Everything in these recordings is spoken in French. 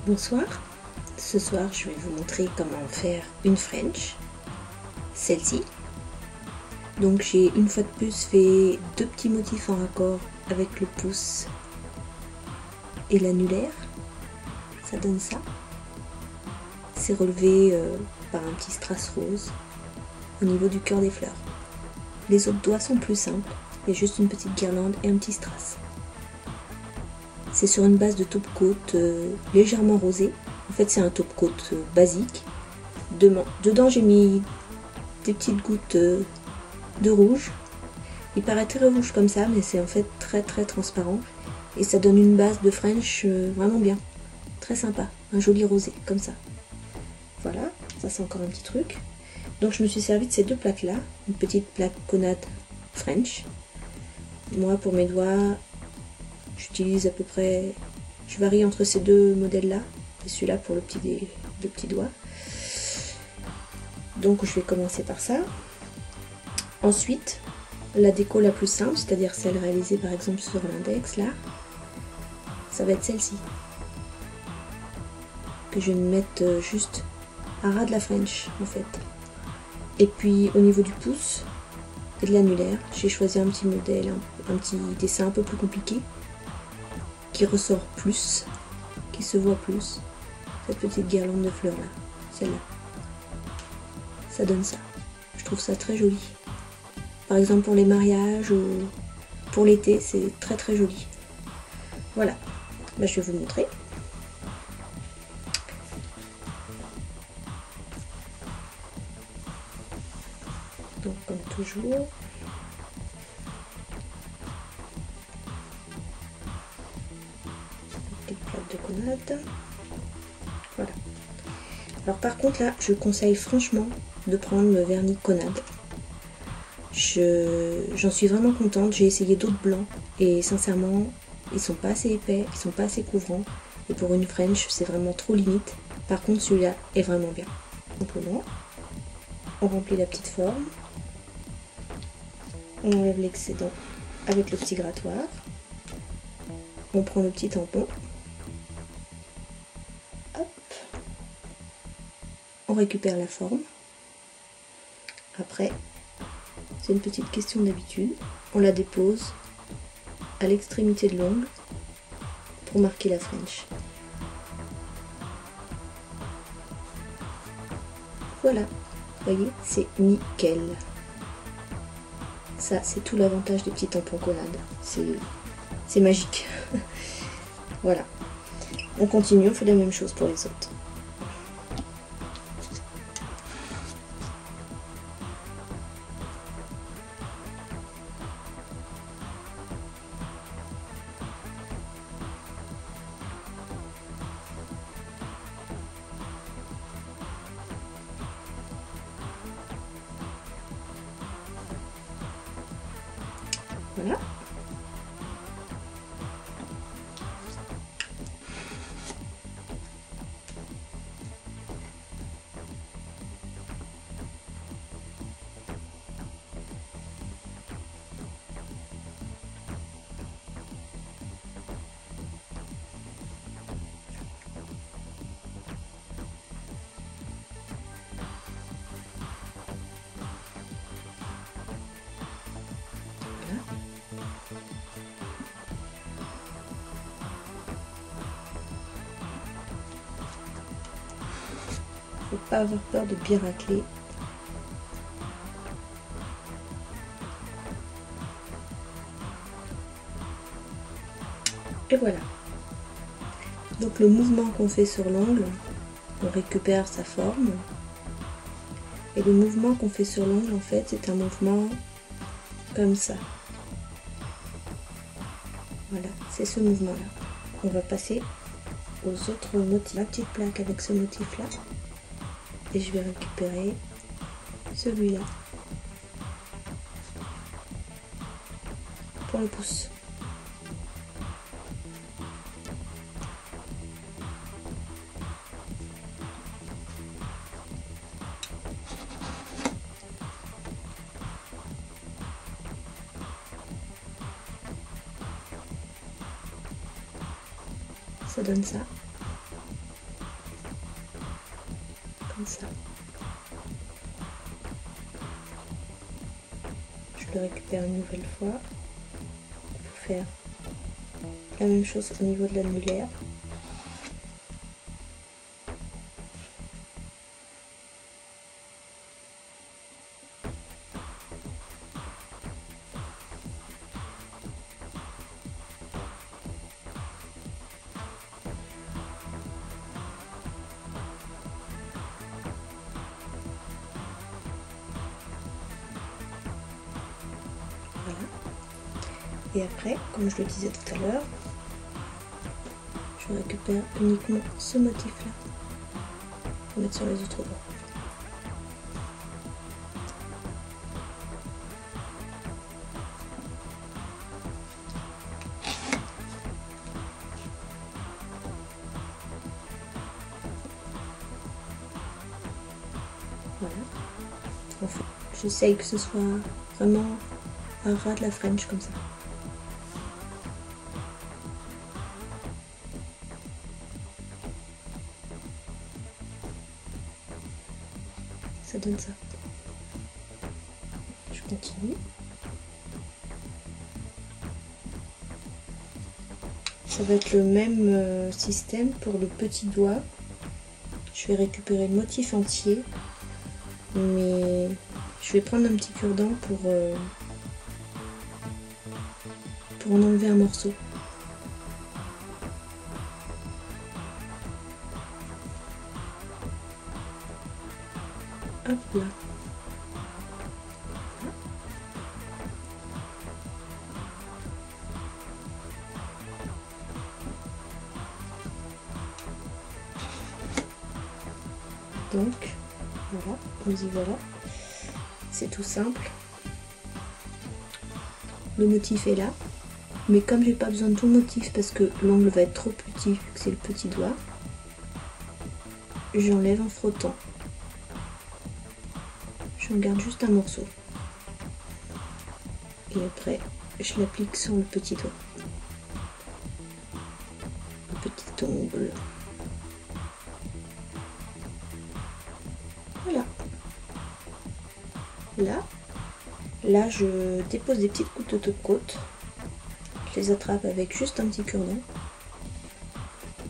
Bonsoir, ce soir je vais vous montrer comment faire une French, celle-ci. Donc j'ai une fois de plus fait deux petits motifs en raccord avec le pouce et l'annulaire, ça donne ça. C'est relevé par un petit strass rose au niveau du cœur des fleurs. Les autres doigts sont plus simples, il y a juste une petite guirlande et un petit strass. C'est sur une base de top coat légèrement rosé. En fait, c'est un top coat basique. Dedans, j'ai mis des petites gouttes de rouge. Il paraît très rouge comme ça, mais c'est en fait très transparent. Et ça donne une base de French vraiment bien. Très sympa. Un joli rosé, comme ça. Voilà, ça c'est encore un petit truc. Donc je me suis servi de ces deux plaques-là. Une petite plaque Conad French. Moi, pour mes doigts, j'utilise à peu près, je varie entre ces deux modèles-là et celui-là pour le petit doigt. Donc je vais commencer par ça. Ensuite, la déco la plus simple, c'est-à-dire celle réalisée par exemple sur l'index, là, ça va être celle-ci. Que je vais me mettre juste à ras de la French, en fait. Et puis au niveau du pouce et de l'annulaire, j'ai choisi un petit modèle, un petit dessin un peu plus compliqué, qui ressort plus, qui se voit plus. Cette petite guirlande de fleurs là, celle-là. Ça donne ça. Je trouve ça très joli. Par exemple pour les mariages ou pour l'été, c'est très joli. Voilà. Là, je vais vous montrer. Donc comme toujours. Plaque de Conad. Voilà. Alors par contre là, je conseille franchement de prendre le vernis Conad. J'en suis vraiment contente. J'ai essayé d'autres blancs et sincèrement, ils sont pas assez épais, ils sont pas assez couvrants. Et pour une French, c'est vraiment trop limite. Par contre, celui-là est vraiment bien. Simplement, on remplit la petite forme. On enlève l'excédent avec le petit grattoir. On prend le petit tampon. On récupère la forme. Après, c'est une petite question d'habitude. On la dépose à l'extrémité de l'ongle pour marquer la French. Voilà, vous voyez, c'est nickel. Ça, c'est tout l'avantage des petits tampons Conad. C'est magique. Voilà. On continue, on fait la même chose pour les autres. Voilà. Faut pas avoir peur de bien racler. Et voilà. Donc le mouvement qu'on fait sur l'ongle, on récupère sa forme. Et le mouvement qu'on fait sur l'ongle, en fait, c'est un mouvement comme ça. Voilà, c'est ce mouvement-là. On va passer aux autres motifs. La petite plaque avec ce motif-là. Et je vais récupérer celui-là pour le pouce. Ça donne ça. ça. Je le récupère une nouvelle fois pour faire la même chose au niveau de l'annulaire. Voilà. Et après, comme je le disais tout à l'heure, je récupère uniquement ce motif-là pour mettre sur les autres bords. Voilà. En fait, j'essaye que ce soit vraiment un ras de la French comme ça. Ça donne ça. Je continue. Ça va être le même système pour le petit doigt. Je vais récupérer le motif entier, mais je vais prendre un petit cure-dent pour en enlever un morceau. Hop là. Donc, voilà, nous y voilà. C'est tout simple. Le motif est là. Mais comme j'ai pas besoin de tout le motif parce que l'angle va être trop petit vu que c'est le petit doigt, j'enlève en frottant. J'en garde juste un morceau. Et après, je l'applique sur le petit doigt. Le petit ongle. Voilà. Là, je dépose des petites gouttes de top-coat. Je les attrape avec juste un petit cure-dent.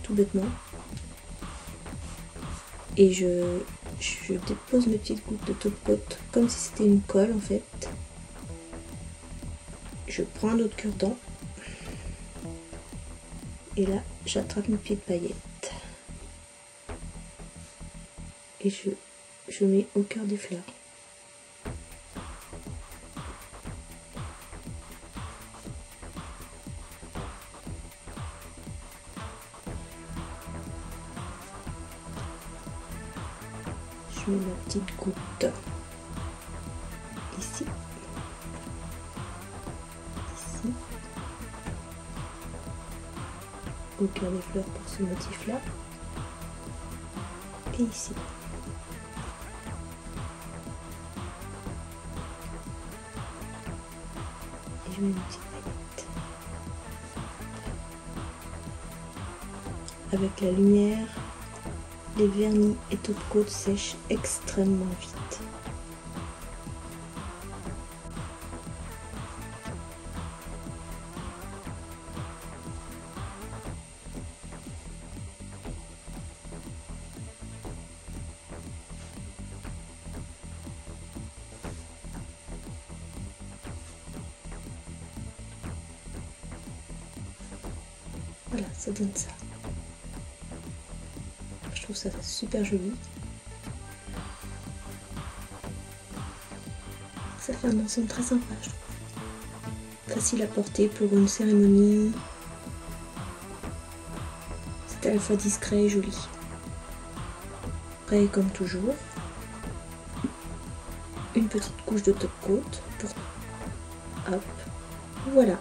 Tout bêtement. Et je dépose mes petites gouttes de top-coat comme si c'était une colle en fait. Je prends un autre cure-dent. Et là, j'attrape mes pieds de paillettes. Et je mets au cœur des fleurs. Je mets ma petite goutte ici, ici, au cœur des fleurs pour ce motif là, et ici. Et je mets une petite paillette. Avec la lumière, les vernis et top-coat sèchent extrêmement vite. Voilà, ça donne ça. Je trouve ça super joli. Ça fait un ensemble très sympa, je trouve. Facile à porter pour une cérémonie. C'est à la fois discret et joli. Après, comme toujours, une petite couche de top coat pour... Hop, voilà.